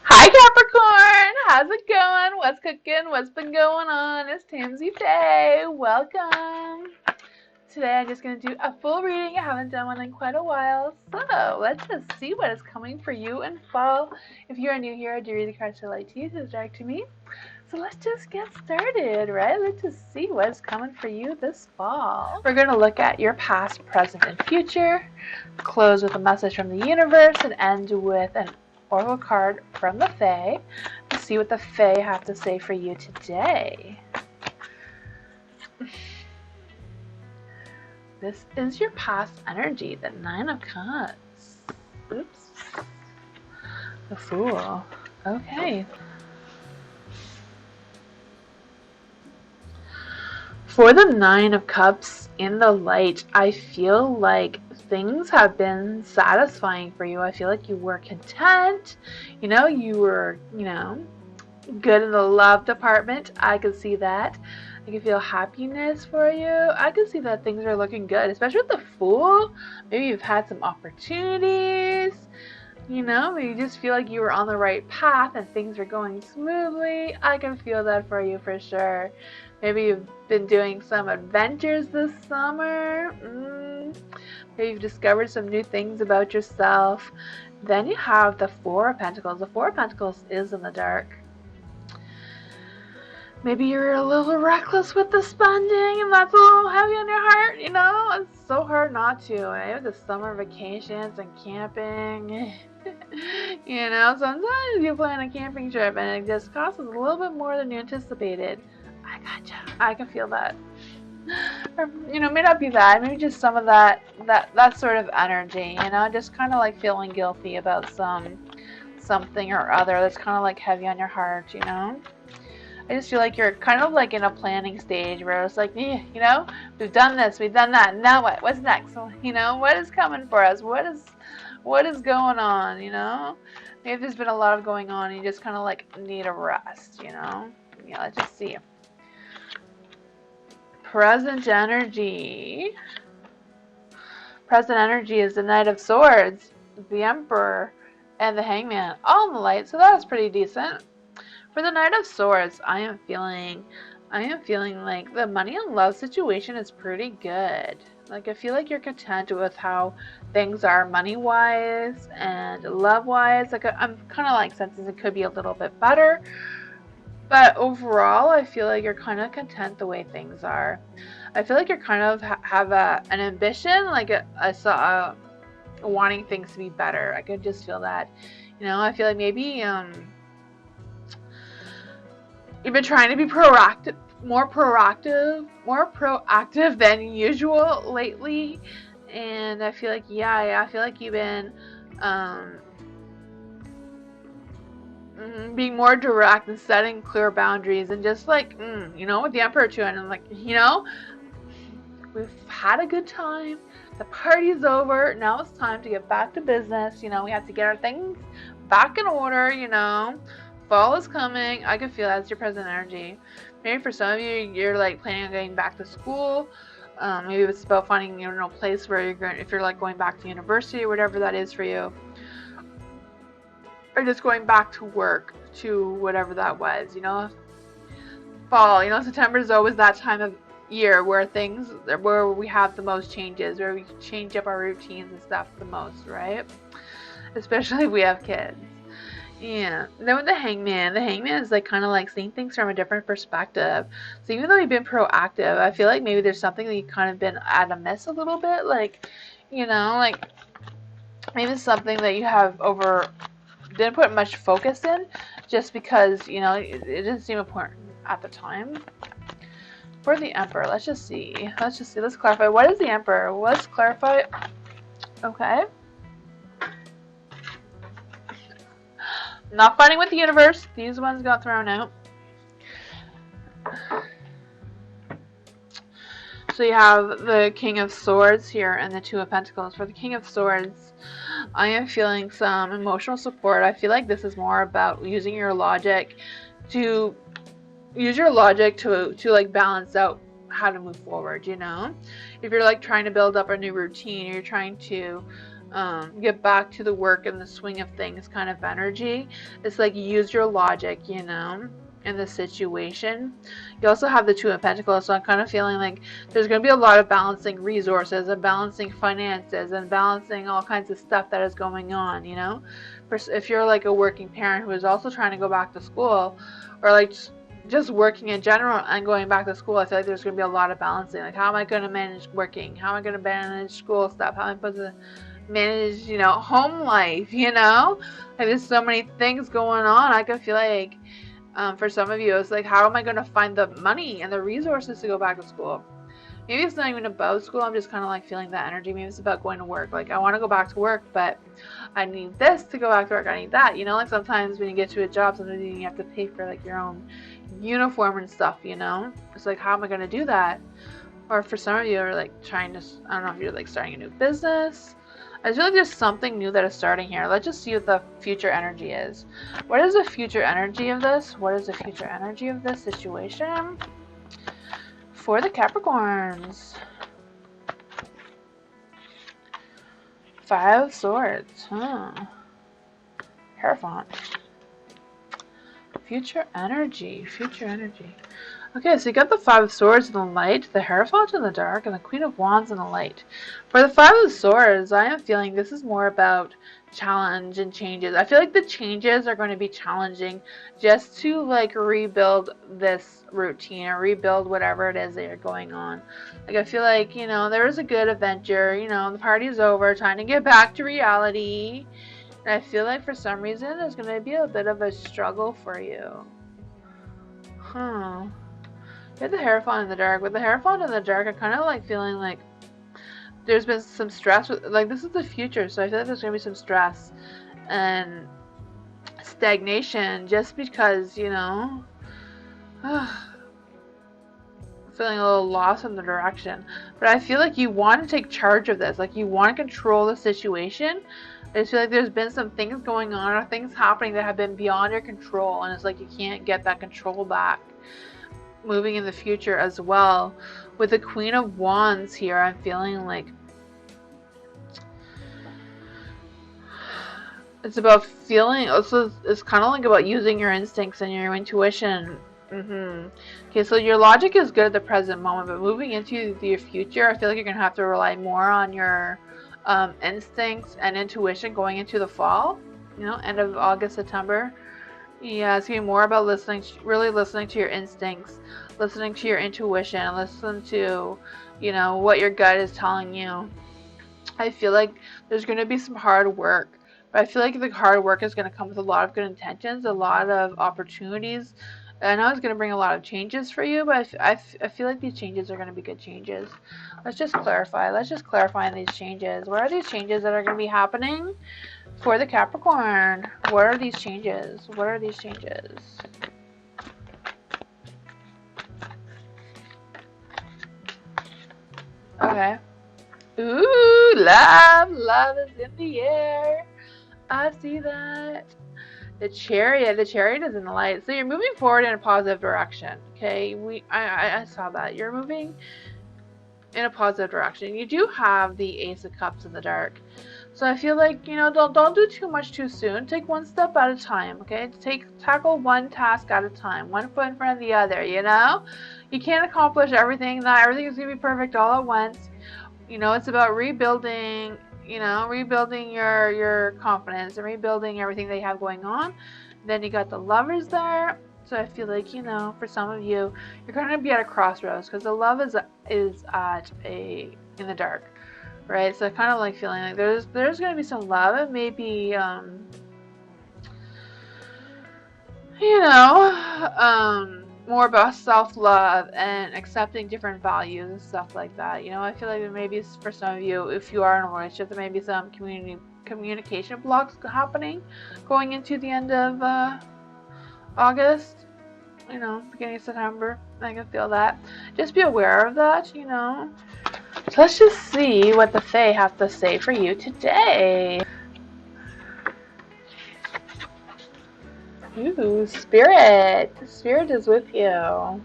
Hi Capricorn! How's it going? What's cooking? What's been going on? It's tamsyfae. Welcome! Today I'm just going to do a full reading. I haven't done one in quite a while. So let's just see what is coming for you in fall. If you are new here, I do read the cards to light to you, to dark to me. So let's just get started, right? Let's just see what's coming for you this fall. We're going to look at your past, present, and future. Close with a message from the universe and end with an oracle card from the Fae to see what the Fae have to say for you today. This is your past energy, the 9 of Cups. Oops. The Fool. Okay. For the 9 of Cups in the light, I feel like things have been satisfying for you. I feel like you were content. You were, good in the love department. I could see that. I can feel happiness for you. I can see that things are looking good, especially with the Fool. Maybe you've had some opportunities. Maybe you just feel like you were on the right path and things are going smoothly. I can feel that for you for sure. Maybe you've been doing some adventures this summer. Maybe you've discovered some new things about yourself. Then you have the 4 of Pentacles. The 4 of Pentacles is in the dark. Maybe you're a little reckless with the spending and that's a little heavy on your heart, It's so hard not to, eh? With the summer vacations and camping. Sometimes you plan a camping trip and it just costs a little bit more than you anticipated. I gotcha. I can feel that. Or, may not be that. Maybe just some of that sort of energy, just kind of like feeling guilty about something or other that's kind of like heavy on your heart, I just feel like you're kind of like in a planning stage where it's like, we've done this, we've done that, now what? What's next? What is coming for us? What is going on, Maybe there's been a lot of going on and you just kind of like need a rest, Yeah, let's just see. Present energy. Present energy is the Knight of Swords, the Emperor, and the Hangman, all in the light, so that's pretty decent. For the Knight of Swords, I am feeling like the money and love situation is pretty good. Like, I feel like you're content with how things are money-wise and love-wise. Like, I'm kind of like sensing it could be a little bit better. But overall, I feel like you're kind of content the way things are. I feel like you're kind of have an ambition, like wanting things to be better. I could just feel that. I feel like maybe you've been trying to be more proactive than usual lately, and I feel like I feel like you've been being more direct and setting clear boundaries, and just like with the Emperor too, and I'm like, we've had a good time. The party's over. Now it's time to get back to business. We have to get our things back in order. Fall is coming. I can feel that's your present energy. Maybe for some of you, you're like planning on going back to school. Maybe it's about finding a place where you're going, if you're like going back to university or whatever that is for you, or just going back to work, to whatever that was. Fall. September is always that time of year where we have the most changes, where we change up our routines and stuff the most, right? Especially if we have kids. Yeah. Then with the Hangman is like kind of like seeing things from a different perspective. So even though you've been proactive, I feel like maybe there's something that you've kind of been at a miss a little bit. Like, like maybe it's something that you have didn't put much focus in just because, it didn't seem important at the time. For the Emperor, let's just see. Let's clarify. What is the Emperor? Let's clarify. Okay. Not fighting with the universe. These ones got thrown out. So you have the King of Swords here and the Two of Pentacles. For the King of Swords, I am feeling some emotional support. I feel like this is more about using your logic to use your logic to like balance out how to move forward, you know? If you're like trying to build up a new routine, or you're trying to get back to the work and the swing of things kind of energy, it's like use your logic, you know, in the situation. You also have the Two of Pentacles, so I'm kind of feeling like there's going to be a lot of balancing resources and balancing finances and balancing all kinds of stuff that is going on, you know? If you're like a working parent who is also trying to go back to school, or like just working in general and going back to school, I feel like there's going to be a lot of balancing. Like, how am I going to manage working? How am I going to manage school stuff? How am I supposed to manage, you know, home life, you know? Like, there's so many things going on. I can feel like for some of you, it's like, how am I going to find the money and the resources to go back to school? Maybe it's not even about school. I'm just kind of like feeling that energy. Maybe it's about going to work. Like, I want to go back to work, but I need this to go back to work. I need that. You know, like sometimes when you get to a job, sometimes you have to pay for like your own uniform and stuff, you know? It's like, how am I going to do that? Or for some of you are like trying to, I don't know if you're like starting a new business. I feel like there's something new that is starting here. Let's just see what the future energy is. What is the future energy of this? What is the future energy of this situation? For the Capricorns. Five of Swords. Hierophant. Future energy. Future energy. Okay, so you got the Five of Swords in the light, the Hierophant in the dark, and the Queen of Wands in the light. For the Five of Swords, I am feeling this is more about challenge and changes. I feel like the changes are going to be challenging just to like rebuild this routine or rebuild whatever it is that you're going on. Like, I feel like, you know, there was a good adventure, you know, the party's over, trying to get back to reality. And I feel like for some reason there's going to be a bit of a struggle for you. You have the Hierophant in the dark. With the Hierophant in the dark, I'm kind of like feeling like there's been some stress. Like, this is the future, so I feel like there's going to be some stress and stagnation just because, you know, feeling a little lost in the direction. But I feel like you want to take charge of this. Like, you want to control the situation. I just feel like there's been some things going on or things happening that have been beyond your control, and it's like you can't get that control back moving in the future as well. With the Queen of Wands here, I'm feeling like it's about feeling, also it's kind of like about using your instincts and your intuition. Okay, so your logic is good at the present moment, but moving into your future, I feel like you're gonna have to rely more on your instincts and intuition going into the fall, you know, end of August, September. Yeah, it's gonna be more about really listening to your instincts, listening to your intuition, listen to, you know, what your gut is telling you. I feel like there's gonna be some hard work, but I feel like the hard work is gonna come with a lot of good intentions, a lot of opportunities. I know it's gonna bring a lot of changes for you, but I feel like these changes are gonna be good changes. Let's just clarify. Let's just clarify these changes. What are these changes that are gonna be happening for the Capricorn? What are these changes? What are these changes? Okay. Ooh, love. Love is in the air. I see that. The Chariot is in the light. So you're moving forward in a positive direction. Okay, I saw that. You're moving in a positive direction. You do have the Ace of Cups in the dark. So I feel like, you know, don't do too much too soon. Take one step at a time, okay? Tackle one task at a time, one foot in front of the other, you know? You can't accomplish everything. Not everything is going to be perfect all at once. You know, it's about rebuilding, you know, rebuilding your confidence and rebuilding everything that you have going on. Then you got the Lovers there. So I feel like, you know, for some of you, you're going to be at a crossroads because the love is in the dark. Right, so I kind of like feeling like there's going to be some love and maybe, you know, more about self-love and accepting different values and stuff like that. You know, I feel like there may be, for some of you, if you are in a relationship, there may be some communication blocks happening going into the end of August, you know, beginning of September. I can feel that. Just be aware of that, you know. So let's just see what the Fae have to say for you today. Ooh, Spirit. The Spirit is with you.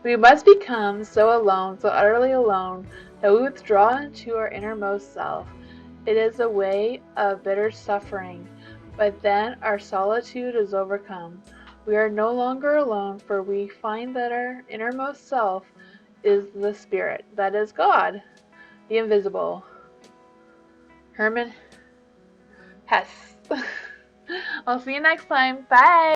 We must become so alone, so utterly alone, that we withdraw into our innermost self. It is a way of bitter suffering, but then our solitude is overcome. We are no longer alone, for we find that our innermost self is the Spirit, that is God, the invisible. Herman Hess. I'll see you next time. Bye!